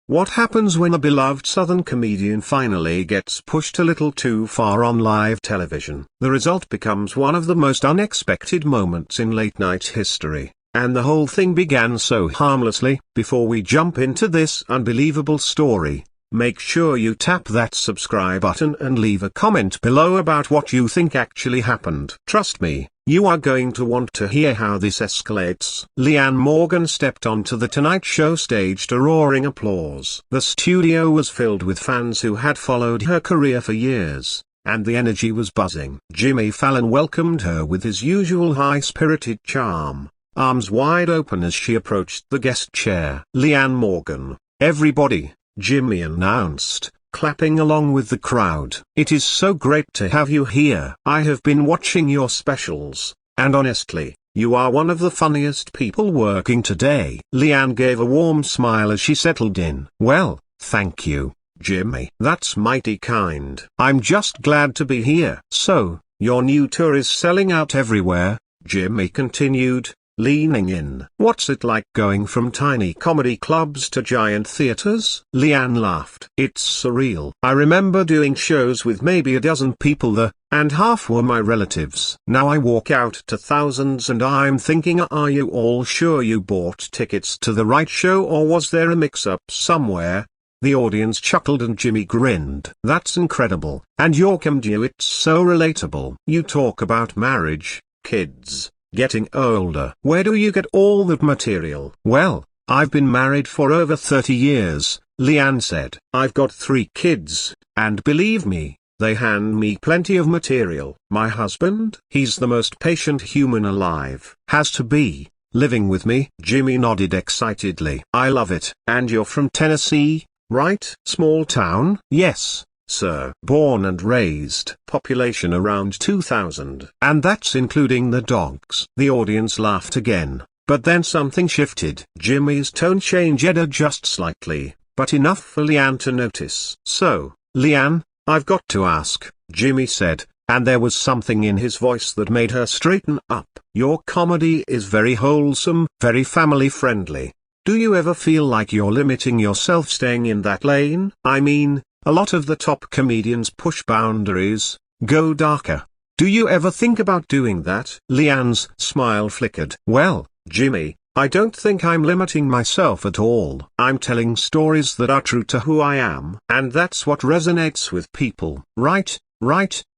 What happens when a beloved Southern comedian finally gets pushed a little too far on live television? The result becomes one of the most unexpected moments in late-night history. And the whole thing began so harmlessly. Before we jump into this unbelievable story, make sure you tap that subscribe button and leave a comment below about what you think actually happened. Trust me, you are going to want to hear how this escalates. Leanne Morgan stepped onto the Tonight Show stage to roaring applause. The studio was filled with fans who had followed her career for years, and the energy was buzzing. Jimmy Fallon welcomed her with his usual high-spirited charm, arms wide open as she approached the guest chair. Leanne Morgan, everybody, Jimmy announced, clapping along with the crowd. It is so great to have you here. I have been watching your specials, and honestly, you are one of the funniest people working today. Leanne gave a warm smile as she settled in. Well, thank you, Jimmy. That's mighty kind. I'm just glad to be here. So, your new tour is selling out everywhere, Jimmy continued, leaning in. What's it like going from tiny comedy clubs to giant theaters? Leanne laughed. It's surreal. I remember doing shows with maybe a dozen people there, and half were my relatives. Now I walk out to thousands and I'm thinking, are you all sure you bought tickets to the right show, or was there a mix-up somewhere? The audience chuckled and Jimmy grinned. That's incredible. And your comedy, it's so relatable. You talk about marriage, kids, getting older. Where do you get all that material? Well, I've been married for over 30 years, Leanne said. I've got 3 kids, and believe me, they hand me plenty of material. My husband? He's the most patient human alive. Has to be, living with me. Jimmy nodded excitedly. I love it. And you're from Tennessee, right? Small town? Yes, sir. Born and raised. Population around 2,000. And that's including the dogs. The audience laughed again, but then something shifted. Jimmy's tone changed just slightly, but enough for Leanne to notice. So, Leanne, I've got to ask, Jimmy said, and there was something in his voice that made her straighten up. Your comedy is very wholesome, very family-friendly. Do you ever feel like you're limiting yourself staying in that lane? I mean, a lot of the top comedians push boundaries, go darker. Do you ever think about doing that? Leanne's smile flickered. Well, Jimmy, I don't think I'm limiting myself at all. I'm telling stories that are true to who I am. And that's what resonates with people. Right,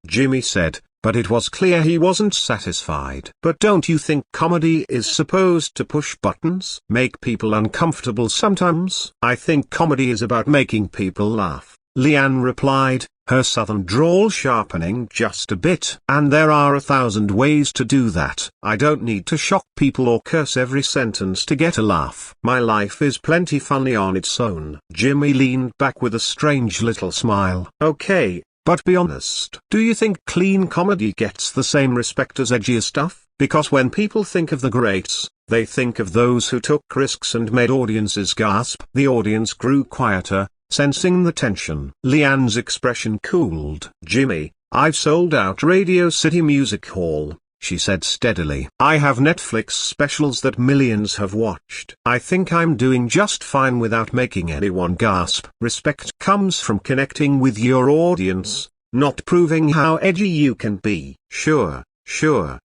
Jimmy said, but it was clear he wasn't satisfied. But don't you think comedy is supposed to push buttons? Make people uncomfortable sometimes? I think comedy is about making people laugh, Leanne replied, her southern drawl sharpening just a bit. And there are 1,000 ways to do that. I don't need to shock people or curse every sentence to get a laugh. My life is plenty funny on its own. Jimmy leaned back with a strange little smile. Okay, but be honest. Do you think clean comedy gets the same respect as edgier stuff? Because when people think of the greats, they think of those who took risks and made audiences gasp. The audience grew quieter, sensing the tension. Leanne's expression cooled. Jimmy, I've sold out Radio City Music Hall, she said steadily. I have Netflix specials that millions have watched. I think I'm doing just fine without making anyone gasp. Respect comes from connecting with your audience, not proving how edgy you can be. Sure,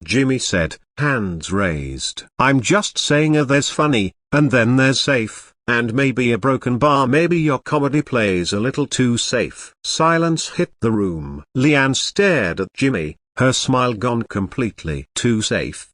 Jimmy said, hands raised. I'm just saying there's funny, and then there's safe, and maybe a broken bar. Maybe your comedy plays a little too safe. Silence hit the room. Leanne stared at Jimmy, her smile gone completely. Too safe?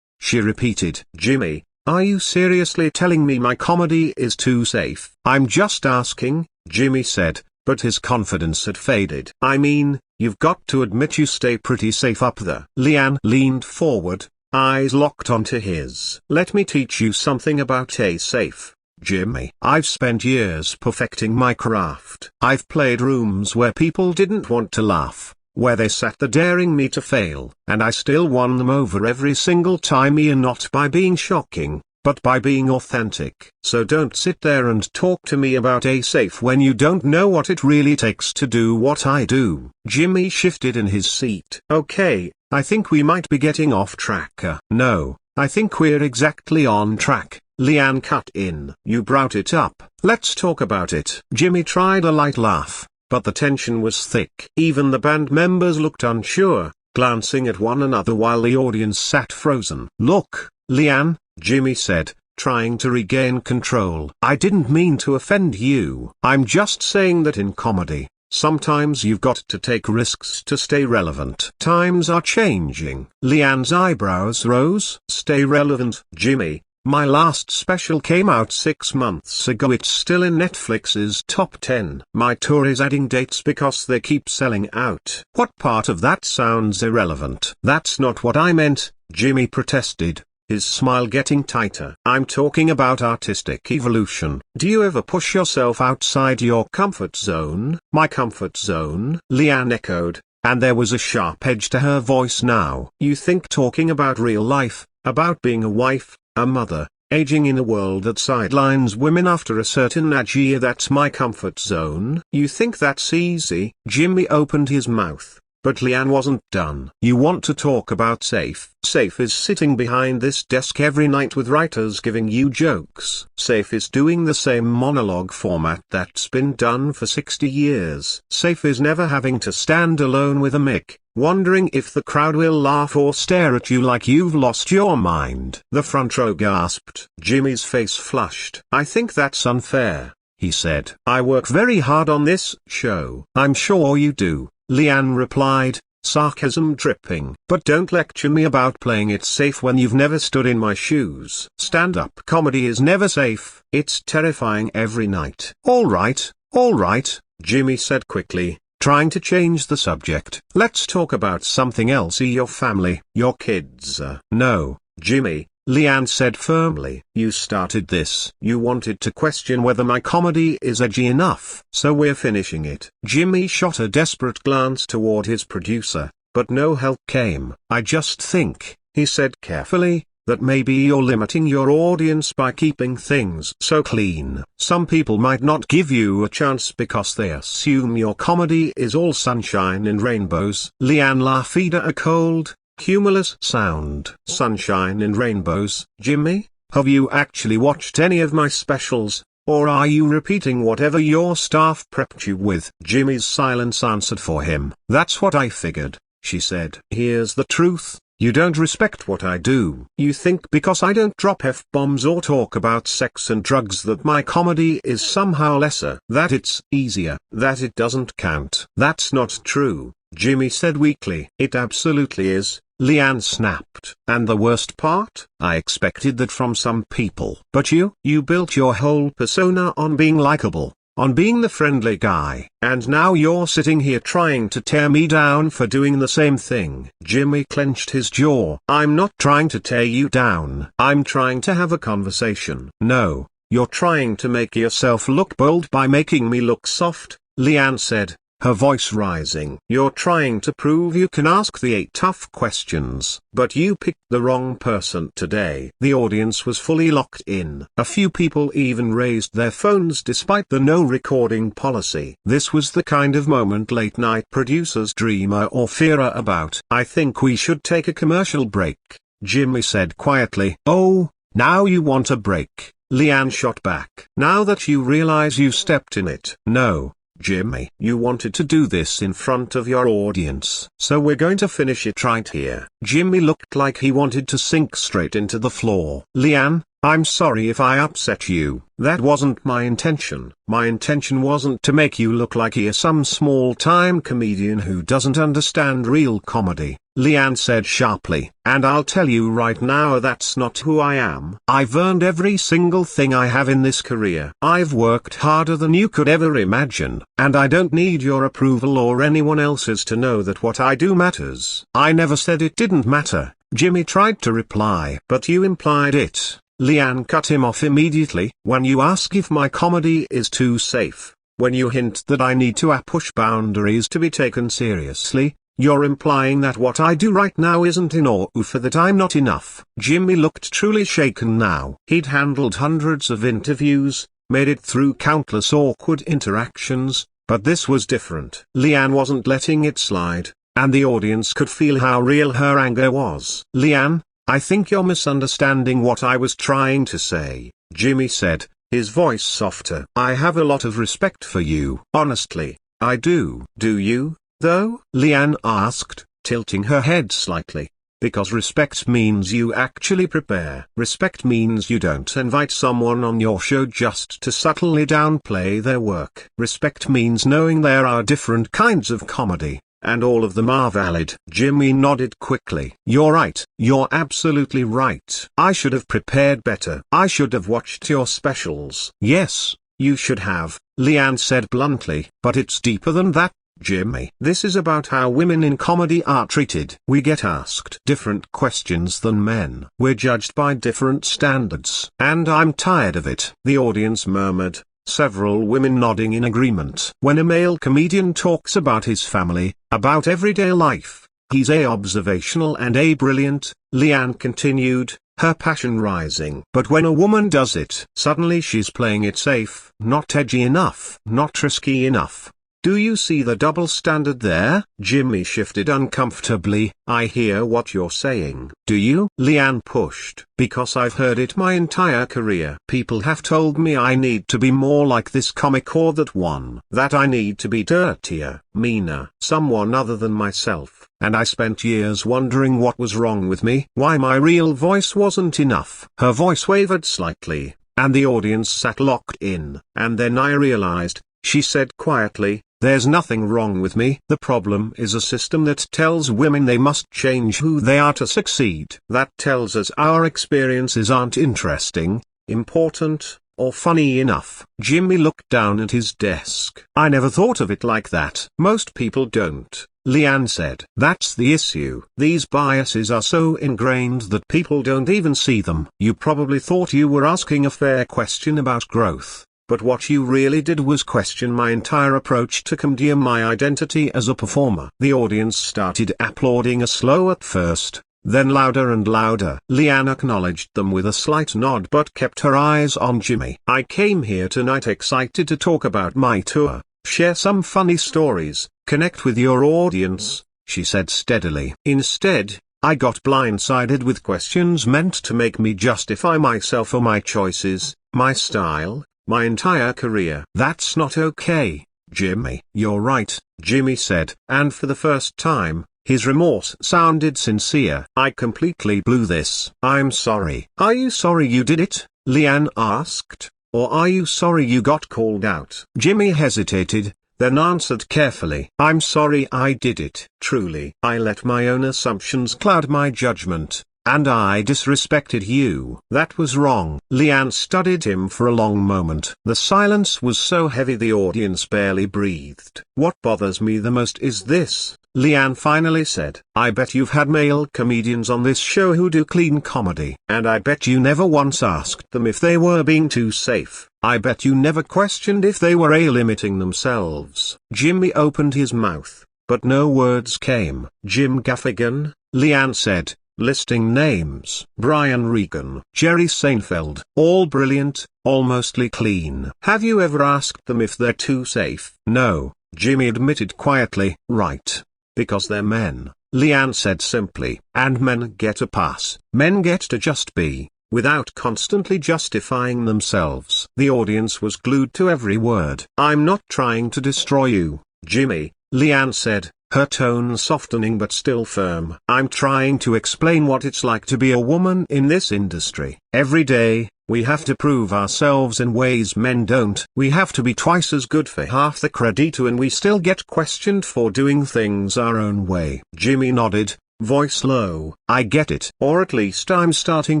She repeated. Jimmy, are you seriously telling me my comedy is too safe? I'm just asking, Jimmy said, but his confidence had faded. I mean, you've got to admit you stay pretty safe up there. Leanne leaned forward, eyes locked onto his. Let me teach you something about a safe, Jimmy. I've spent years perfecting my craft. I've played rooms where people didn't want to laugh, where they sat there daring me to fail, and I still won them over every single time, not by being shocking, but by being authentic. So don't sit there and talk to me about a safe when you don't know what it really takes to do what I do. Jimmy shifted in his seat. Okay, I think we might be getting off track. No, I think we're exactly on track, Leanne cut in. You brought it up. Let's talk about it. Jimmy tried a light laugh, but the tension was thick. Even the band members looked unsure, glancing at one another while the audience sat frozen. Look, Leanne, Jimmy said, trying to regain control. I didn't mean to offend you. I'm just saying that in comedy, sometimes you've got to take risks to stay relevant. Times are changing. Leanne's eyebrows rose. Stay relevant, Jimmy. My last special came out 6 months ago. It's still in Netflix's top 10. My tour is adding dates because they keep selling out. What part of that sounds irrelevant? That's not what I meant, Jimmy protested, his smile getting tighter. I'm talking about artistic evolution. Do you ever push yourself outside your comfort zone? My comfort zone? Leanne echoed, and there was a sharp edge to her voice now. You think talking about real life, about being a wife, a mother, aging in a world that sidelines women after a certain age, that's my comfort zone? You think that's easy? Jimmy opened his mouth, but Leanne wasn't done. You want to talk about Safe? Safe is sitting behind this desk every night with writers giving you jokes. Safe is doing the same monologue format that's been done for 60 years. Safe is never having to stand alone with a mic, wondering if the crowd will laugh or stare at you like you've lost your mind. The front row gasped. Jimmy's face flushed. I think that's unfair, he said. I work very hard on this show. I'm sure you do, Leanne replied, sarcasm dripping. But don't lecture me about playing it safe when you've never stood in my shoes. Stand-up comedy is never safe. It's terrifying every night. All right, Jimmy said quickly, trying to change the subject. Let's talk about something else. Your family, your kids. No, Jimmy, Leanne said firmly. You started this. You wanted to question whether my comedy is edgy enough. So we're finishing it. Jimmy shot a desperate glance toward his producer, but no help came. I just think, he said carefully, that maybe you're limiting your audience by keeping things so clean. Some people might not give you a chance because they assume your comedy is all sunshine and rainbows. Leanne laughed a cold, humorless sound. Sunshine and rainbows? Jimmy, have you actually watched any of my specials, or are you repeating whatever your staff prepped you with? Jimmy's silence answered for him. That's what I figured, she said. Here's the truth. You don't respect what I do. You think because I don't drop F-bombs or talk about sex and drugs that my comedy is somehow lesser, that it's easier, that it doesn't count. That's not true, Jimmy said weakly. It absolutely is, Leanne snapped. And the worst part? I expected that from some people. But you built your whole persona on being likable, on being the friendly guy. And now you're sitting here trying to tear me down for doing the same thing. Jimmy clenched his jaw. I'm not trying to tear you down. I'm trying to have a conversation. No, you're trying to make yourself look bold by making me look soft, Leanne said, her voice rising. You're trying to prove you can ask the 8 tough questions. But you picked the wrong person today. The audience was fully locked in. A few people even raised their phones despite the no recording policy. This was the kind of moment late night producers dream or fear about. I think we should take a commercial break, Jimmy said quietly. Oh, now you want a break, Leanne shot back. Now that you realize you stepped in it. No, Jimmy, you wanted to do this in front of your audience. So we're going to finish it right here. Jimmy looked like he wanted to sink straight into the floor. Leanne, I'm sorry if I upset you. That wasn't my intention. My intention wasn't to make you look like you're some small-time comedian who doesn't understand real comedy, Leanne said sharply. And I'll tell you right now that's not who I am. I've earned every single thing I have in this career. I've worked harder than you could ever imagine, and I don't need your approval or anyone else's to know that what I do matters. I never said it didn't matter, Jimmy tried to reply. But you implied it. Leanne cut him off immediately. When you ask if my comedy is too safe, when you hint that I need to push boundaries to be taken seriously, you're implying that what I do right now isn't enough, or that I'm not enough. Jimmy looked truly shaken now. He'd handled hundreds of interviews, made it through countless awkward interactions, but this was different. Leanne wasn't letting it slide, and the audience could feel how real her anger was. Leanne, I think you're misunderstanding what I was trying to say. Jimmy said, his voice softer. I have a lot of respect for you. Honestly, I do. Do you, though? Leanne asked, tilting her head slightly. Because respect means you actually prepare. Respect means you don't invite someone on your show just to subtly downplay their work. Respect means knowing there are different kinds of comedy, and all of them are valid. Jimmy nodded quickly. You're right. You're absolutely right. I should have prepared better. I should have watched your specials. Yes, you should have, Leanne said bluntly. But it's deeper than that, Jimmy. This is about how women in comedy are treated. We get asked different questions than men. We're judged by different standards. And I'm tired of it. The audience murmured, several women nodding in agreement. When a male comedian talks about his family, about everyday life, he's A, observational, and A, brilliant, Leanne continued, her passion rising. But when a woman does it, suddenly she's playing it safe, not edgy enough, not risky enough. Do you see the double standard there? Jimmy shifted uncomfortably. I hear what you're saying. Do you? Leanne pushed. Because I've heard it my entire career. People have told me I need to be more like this comic or that one. That I need to be dirtier, meaner, someone other than myself. And I spent years wondering what was wrong with me. Why my real voice wasn't enough. Her voice wavered slightly, and the audience sat locked in. And then I realized, she said quietly, there's nothing wrong with me. The problem is a system that tells women they must change who they are to succeed. That tells us our experiences aren't interesting, important, or funny enough. Jimmy looked down at his desk. I never thought of it like that. Most people don't, Leanne said. That's the issue. These biases are so ingrained that people don't even see them. You probably thought you were asking a fair question about growth. But what you really did was question my entire approach to comedy and my identity as a performer. The audience started applauding, slow at first, then louder and louder. Leanne acknowledged them with a slight nod but kept her eyes on Jimmy. I came here tonight excited to talk about my tour, share some funny stories, connect with your audience, she said steadily. Instead, I got blindsided with questions meant to make me justify myself or my choices, my style, my entire career. That's not okay, Jimmy. You're right, Jimmy said. And for the first time, his remorse sounded sincere. I completely blew this. I'm sorry. Are you sorry you did it? Leanne asked. Or are you sorry you got called out? Jimmy hesitated, then answered carefully. I'm sorry I did it. Truly. I let my own assumptions cloud my judgment. And I disrespected you. That was wrong. Leanne studied him for a long moment. The silence was so heavy the audience barely breathed. What bothers me the most is this, Leanne finally said. I bet you've had male comedians on this show who do clean comedy. And I bet you never once asked them if they were being too safe. I bet you never questioned if they were limiting themselves. Jimmy opened his mouth, but no words came. Jim Gaffigan, Leanne said, listing names. Brian Regan, Jerry Seinfeld, all brilliant, all mostly clean. Have you ever asked them if they're too safe? No, Jimmy admitted quietly. Right. Because they're men, Leanne said simply. And men get a pass. Men get to just be, without constantly justifying themselves. The audience was glued to every word. I'm not trying to destroy you, Jimmy, Leanne said, her tone softening but still firm. I'm trying to explain what it's like to be a woman in this industry. Every day, we have to prove ourselves in ways men don't. We have to be twice as good for half the credit and we still get questioned for doing things our own way. Jimmy nodded, voice low. I get it. Or at least I'm starting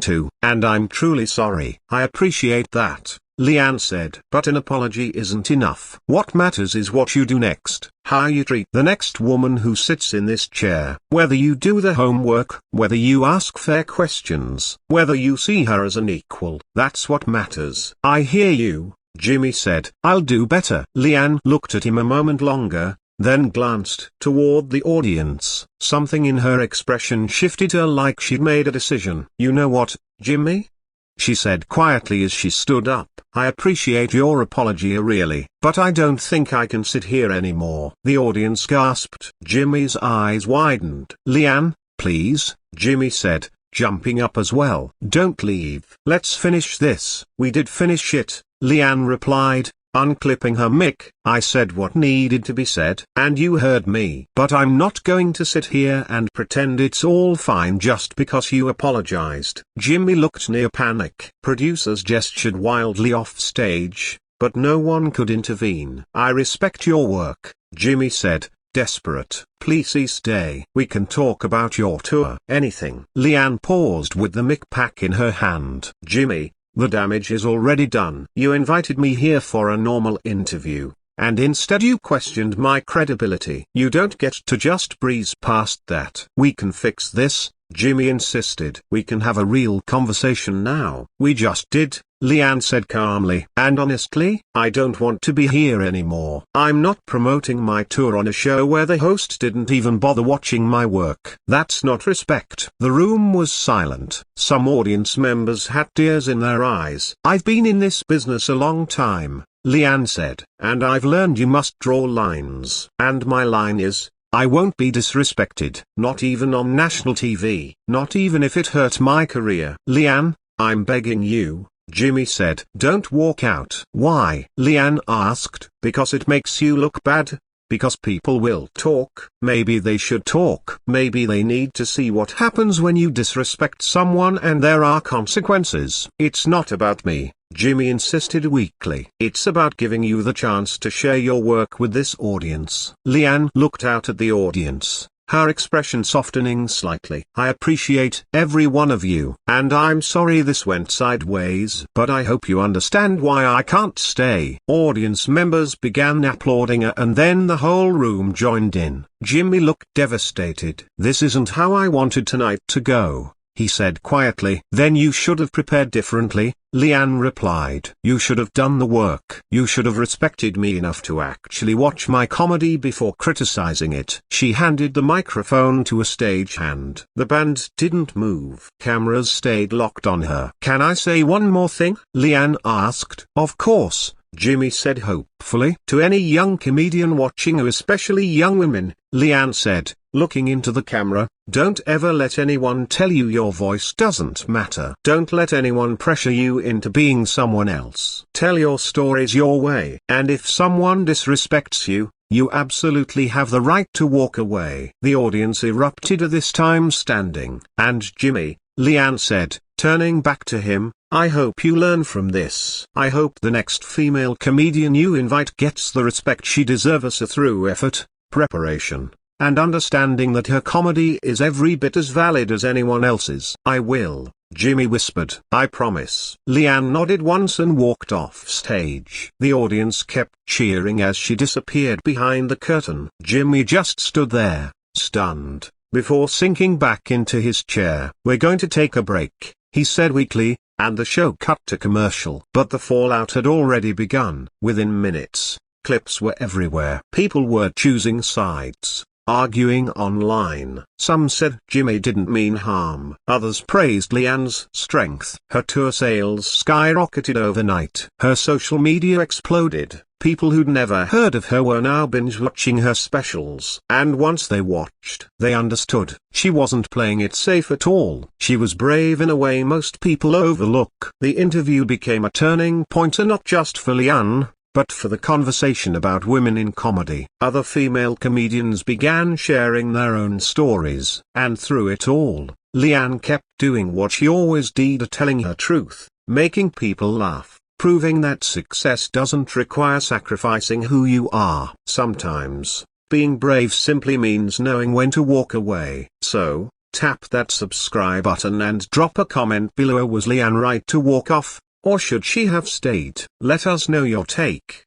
to. And I'm truly sorry. I appreciate that, Leanne said. But an apology isn't enough. What matters is what you do next, how you treat the next woman who sits in this chair. Whether you do the homework, whether you ask fair questions, whether you see her as an equal. That's what matters. I hear you, Jimmy said. I'll do better. Leanne looked at him a moment longer, then glanced toward the audience. Something in her expression shifted her like she'd made a decision. You know what, Jimmy? She said quietly as she stood up. I appreciate your apology really, but I don't think I can sit here anymore. The audience gasped. Jimmy's eyes widened. Leanne, please, Jimmy said, jumping up as well. "Don't leave. Let's finish this." "We did finish it," Leanne replied, unclipping her mic. "I said what needed to be said, and you heard me. But I'm not going to sit here and pretend it's all fine just because you apologized." Jimmy looked near panic. Producers gestured wildly off stage, but no one could intervene. "I respect your work," Jimmy said, desperate. "Please stay. We can talk about your tour." "Anything." Leanne paused with the mic pack in her hand. "Jimmy, the damage is already done. You invited me here for a normal interview, and instead you questioned my credibility. You don't get to just breeze past that." "We can fix this," Jimmy insisted. "We can have a real conversation now." "We just did," Leanne said calmly. "And honestly, I don't want to be here anymore. I'm not promoting my tour on a show where the host didn't even bother watching my work. That's not respect." The room was silent. Some audience members had tears in their eyes. "I've been in this business a long time," Leanne said, "and I've learned you must draw lines. And my line is, I won't be disrespected. Not even on national TV. Not even if it hurt my career." "Leanne, I'm begging you," Jimmy said. "Don't walk out." "Why?" Leanne asked. "Because it makes you look bad. Because people will talk." "Maybe they should talk. Maybe they need to see what happens when you disrespect someone and there are consequences." "It's not about me," Jimmy insisted weakly. "It's about giving you the chance to share your work with this audience." Leanne looked out at the audience, her expression softening slightly. "I appreciate every one of you, and I'm sorry this went sideways, but I hope you understand why I can't stay." Audience members began applauding her and then the whole room joined in. Jimmy looked devastated. "This isn't how I wanted tonight to go," he said quietly. "Then you should have prepared differently," Leanne replied. "You should have done the work. You should have respected me enough to actually watch my comedy before criticizing it." She handed the microphone to a stagehand. The band didn't move. Cameras stayed locked on her. "Can I say one more thing?" Leanne asked. "Of course," Jimmy said hopefully. "To any young comedian watching you, especially young women," Leanne said, looking into the camera, "don't ever let anyone tell you your voice doesn't matter. Don't let anyone pressure you into being someone else. Tell your stories your way. And if someone disrespects you, you absolutely have the right to walk away." The audience erupted, at this time standing. "And Jimmy," Leanne said, turning back to him, "I hope you learn from this. I hope the next female comedian you invite gets the respect she deserves through effort, preparation, and understanding that her comedy is every bit as valid as anyone else's." "I will," Jimmy whispered. "I promise." Leanne nodded once and walked off stage. The audience kept cheering as she disappeared behind the curtain. Jimmy just stood there, stunned, before sinking back into his chair. "We're going to take a break," he said weakly, and the show cut to commercial. But the fallout had already begun. Within minutes, clips were everywhere. People were choosing sides, arguing online. Some said Jimmy didn't mean harm. Others praised Leanne's strength. Her tour sales skyrocketed overnight. Her social media exploded. People who'd never heard of her were now binge-watching her specials. And once they watched, they understood. She wasn't playing it safe at all. She was brave in a way most people overlook. The interview became a turning point, not just for Leanne, but for the conversation about women in comedy. Other female comedians began sharing their own stories. And through it all, Leanne kept doing what she always did, telling her truth, making people laugh, proving that success doesn't require sacrificing who you are. Sometimes, being brave simply means knowing when to walk away. So, tap that subscribe button and drop a comment below. Was Leanne right to walk off, or should she have stayed? Let us know your take.